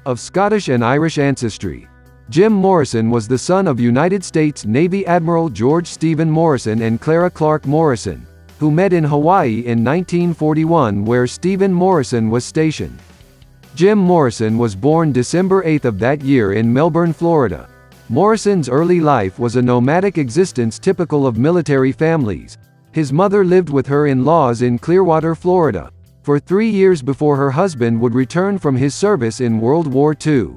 Of Scottish and Irish ancestry, Jim Morrison was the son of United States Navy Admiral George Stephen Morrison and Clara Clark Morrison, who met in Hawaii in 1941 where Stephen Morrison was stationed. Jim Morrison was born December 8 of that year in Melbourne, Florida. Morrison's early life was a nomadic existence typical of military families. His mother lived with her in-laws in Clearwater, Florida, for 3 years before her husband would return from his service in World War II.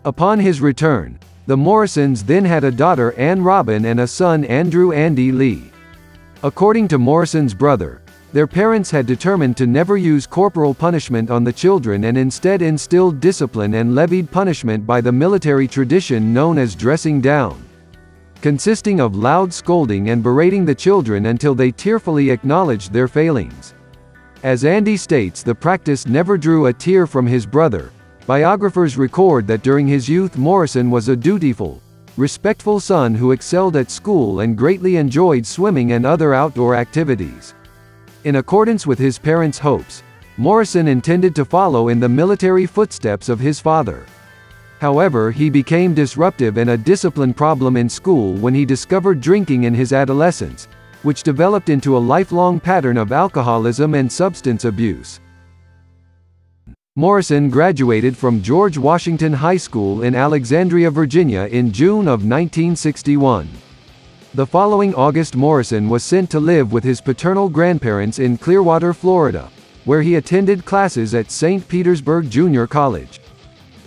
Upon his return, the Morrisons then had a daughter Anne Robin and a son Andrew Andy Lee. According to Morrison's brother, their parents had determined to never use corporal punishment on the children and instead instilled discipline and levied punishment by the military tradition known as dressing down, consisting of loud scolding and berating the children until they tearfully acknowledged their failings. As Andy states, the practice never drew a tear from his brother. Biographers record that during his youth Morrison was a dutiful, respectful son who excelled at school and greatly enjoyed swimming and other outdoor activities. In accordance with his parents' hopes, Morrison intended to follow in the military footsteps of his father. However, he became disruptive and a discipline problem in school when he discovered drinking in his adolescence, which developed into a lifelong pattern of alcoholism and substance abuse. Morrison graduated from George Washington High School in Alexandria, Virginia in June of 1961. The following August Morrison was sent to live with his paternal grandparents in Clearwater, Florida, where he attended classes at St. Petersburg Junior College.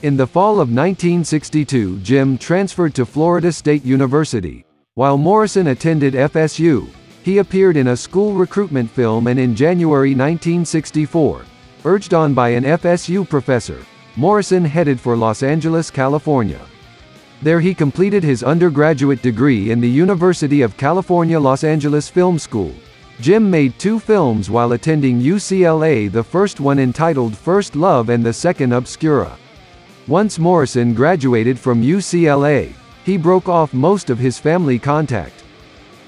In the fall of 1962, Jim transferred to Florida State University. While Morrison attended FSU, he appeared in a school recruitment film, and in January 1964, urged on by an FSU professor, Morrison headed for Los Angeles, California. There he completed his undergraduate degree in the University of California, Los Angeles Film School. Jim made 2 films while attending UCLA, the first one entitled First Love and the second Obscura. Once Morrison graduated from UCLA, he broke off most of his family contact.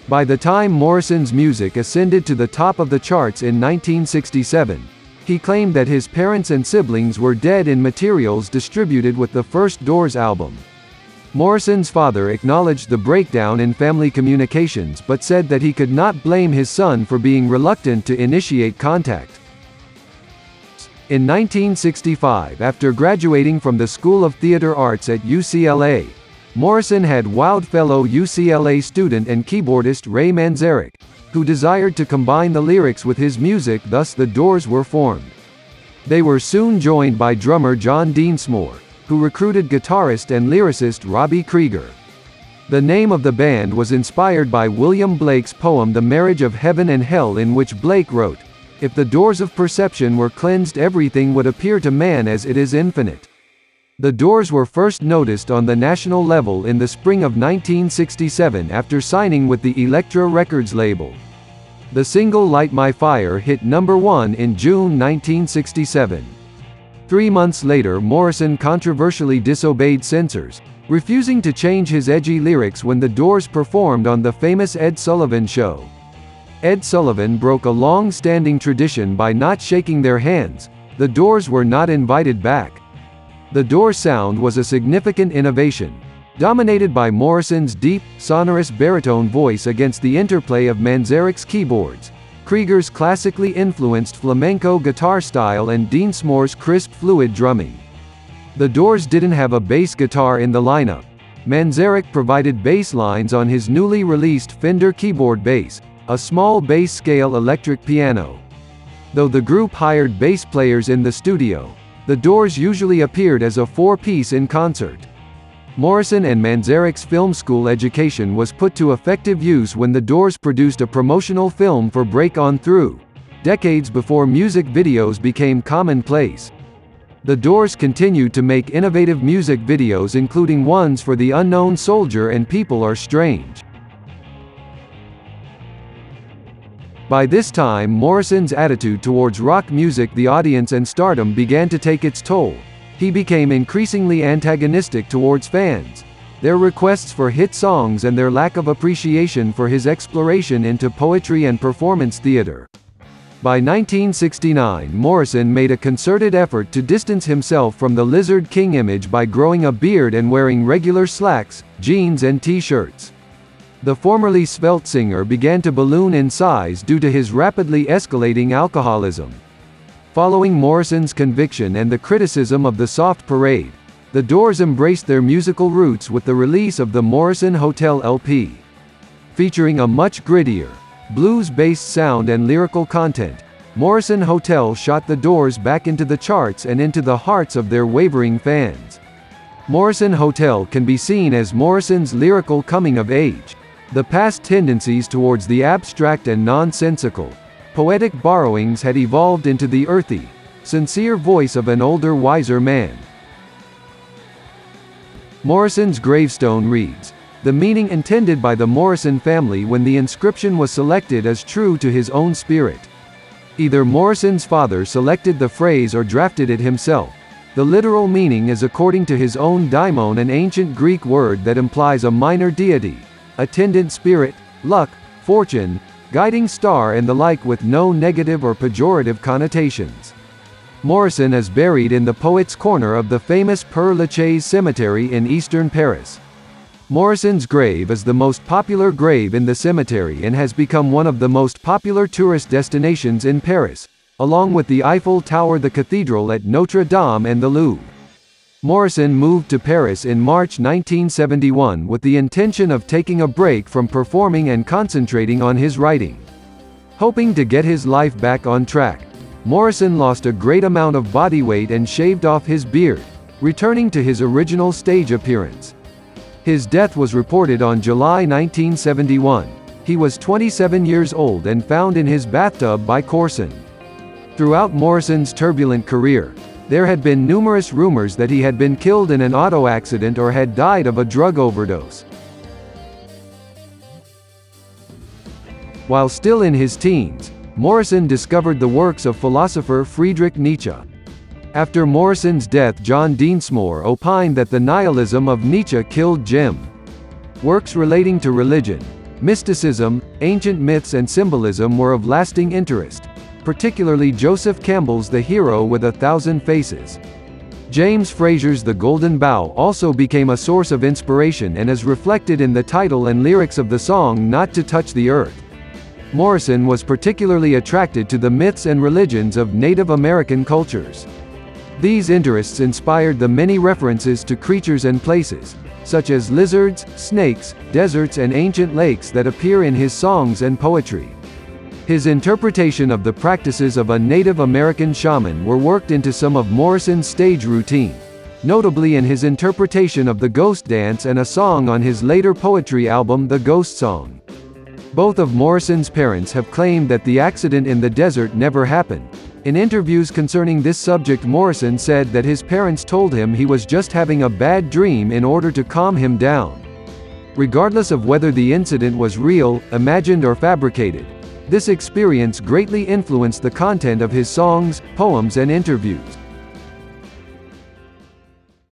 By the time Morrison's music ascended to the top of the charts in 1967, he claimed that his parents and siblings were dead in materials distributed with the first Doors album. Morrison's father acknowledged the breakdown in family communications but said that he could not blame his son for being reluctant to initiate contact. In 1965, after graduating from the School of Theatre Arts at UCLA, Morrison had wowed fellow UCLA student and keyboardist Ray Manzarek, who desired to combine the lyrics with his music, thus the Doors were formed. They were soon joined by drummer John Densmore, who recruited guitarist and lyricist Robby Krieger. The name of the band was inspired by William Blake's poem The Marriage of Heaven and Hell, in which Blake wrote, "If the doors of perception were cleansed, everything would appear to man as it is infinite." The Doors were first noticed on the national level in the spring of 1967 after signing with the Elektra Records label. The single Light My Fire hit #1 in June 1967. 3 months later, Morrison controversially disobeyed censors, refusing to change his edgy lyrics when the Doors performed on the famous Ed Sullivan Show. Ed Sullivan broke a long-standing tradition by not shaking their hands. The Doors were not invited back. The Doors sound was a significant innovation, dominated by Morrison's deep, sonorous baritone voice against the interplay of Manzarek's keyboards, Krieger's classically influenced flamenco guitar style, and Densmore's crisp, fluid drumming. The Doors didn't have a bass guitar in the lineup. Manzarek provided bass lines on his newly released Fender keyboard bass, a small bass-scale electric piano. Though the group hired bass players in the studio, the Doors usually appeared as a 4-piece in concert. Morrison and Manzarek's film school education was put to effective use when the Doors produced a promotional film for Break On Through, decades before music videos became commonplace. The Doors continued to make innovative music videos, including ones for The Unknown Soldier and People Are Strange. By this time, Morrison's attitude towards rock music, the audience, and stardom began to take its toll. He became increasingly antagonistic towards fans, their requests for hit songs, and their lack of appreciation for his exploration into poetry and performance theater. By 1969, Morrison made a concerted effort to distance himself from the Lizard King image by growing a beard and wearing regular slacks, jeans and t-shirts. The formerly svelte singer began to balloon in size due to his rapidly escalating alcoholism. Following Morrison's conviction and the criticism of the Soft Parade, the Doors embraced their musical roots with the release of the Morrison Hotel LP. Featuring a much grittier, blues-based sound and lyrical content, Morrison Hotel shot the Doors back into the charts and into the hearts of their wavering fans. Morrison Hotel can be seen as Morrison's lyrical coming-of-age. The past tendencies towards the abstract and nonsensical, poetic borrowings had evolved into the earthy, sincere voice of an older, wiser man. Morrison's gravestone reads, "The meaning intended by the Morrison family when the inscription was selected is true to his own spirit." Either Morrison's father selected the phrase or drafted it himself. The literal meaning is according to his own daimon, an ancient Greek word that implies a minor deity, attendant spirit, luck, fortune, guiding star and the like, with no negative or pejorative connotations. Morrison is buried in the Poets' Corner of the famous Père Lachaise cemetery in eastern Paris. Morrison's grave is the most popular grave in the cemetery and has become one of the most popular tourist destinations in Paris, along with the Eiffel Tower, the cathedral at Notre Dame and the Louvre. Morrison moved to Paris in March 1971 with the intention of taking a break from performing and concentrating on his writing. Hoping to get his life back on track, Morrison lost a great amount of body weight and shaved off his beard, returning to his original stage appearance. His death was reported on July 1971. He was 27 years old and found in his bathtub by Corson. Throughout Morrison's turbulent career, there had been numerous rumors that he had been killed in an auto accident or had died of a drug overdose. While still in his teens, Morrison discovered the works of philosopher Friedrich Nietzsche. After Morrison's death, John Densmore opined that the nihilism of Nietzsche killed Jim. Works relating to religion, mysticism, ancient myths and symbolism were of lasting interest, particularly Joseph Campbell's The Hero with a Thousand Faces. James Frazier's The Golden Bough also became a source of inspiration and is reflected in the title and lyrics of the song Not to Touch the Earth. Morrison was particularly attracted to the myths and religions of Native American cultures. These interests inspired the many references to creatures and places, such as lizards, snakes, deserts and ancient lakes that appear in his songs and poetry. His interpretation of the practices of a Native American shaman were worked into some of Morrison's stage routine, notably in his interpretation of the Ghost Dance and a song on his later poetry album The Ghost Song. Both of Morrison's parents have claimed that the accident in the desert never happened. In interviews concerning this subject, Morrison said that his parents told him he was just having a bad dream in order to calm him down. Regardless of whether the incident was real, imagined or fabricated, this experience greatly influenced the content of his songs, poems and interviews.